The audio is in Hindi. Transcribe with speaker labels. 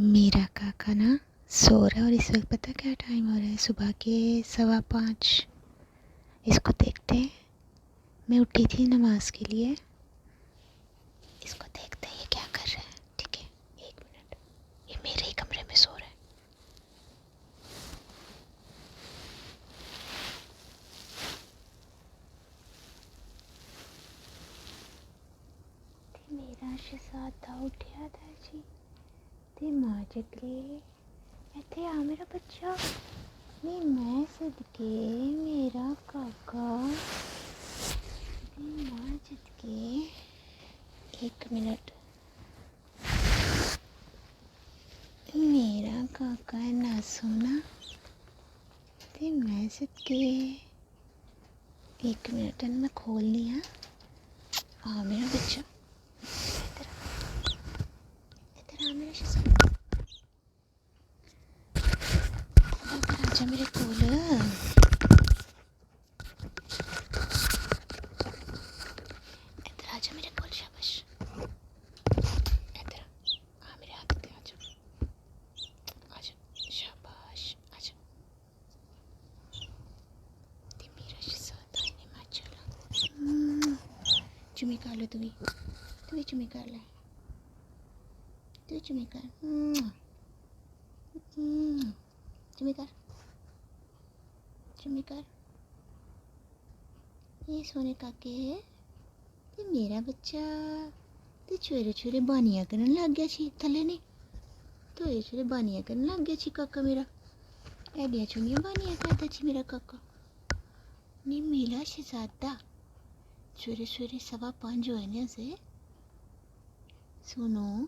Speaker 1: मेरा काका ना सो रहा है और इस वक्त पता क्या टाइम हो रहा है? सुबह के 5:15। इसको देखते हैं। मैं उठी थी नमाज के लिए। इसको देखते हैं ये क्या कर रहा है। ठीक है, 1 मिनट। ये मेरे ही कमरे में सो रहा है। मेरा शहजादा उठा था जी। ते माँ जगले इत्थे आ मेरा बच्चा। नहीं मैं सदके मेरा काका माँ जगके। 1 मिनट। मेरा काका है ना सोना ते मैं सदके। 1 मिनट मैं खोलनी है। आ मेरा बच्चा इधर इधर आ मेरा शहजादा। इधर आजा मेरे कोल। इधर आजा मेरे कोल। शाबाश। इधर आ मेरे हाथ पे आजा। आजा शाबाश आजा। ते मेरा शहजादा है माशाल्लाह। चुम्मी कर लो। तू भी चुम्मी कर ले। तू चुम्मी कर। चुम्मी कर। चुम्मी कर। ये सोने काके ते मेरा बच्चा ते चोरे चोरे बानियां करन लग गया छी थले ने। तो ये चोरे बानियां करन लग गया छी काका मेरा। एडिया चुनिया बानियां करता छी मेरा काका। नी मेरा शहजादा चोरे चोरे 5:15 होए ने से। सुनो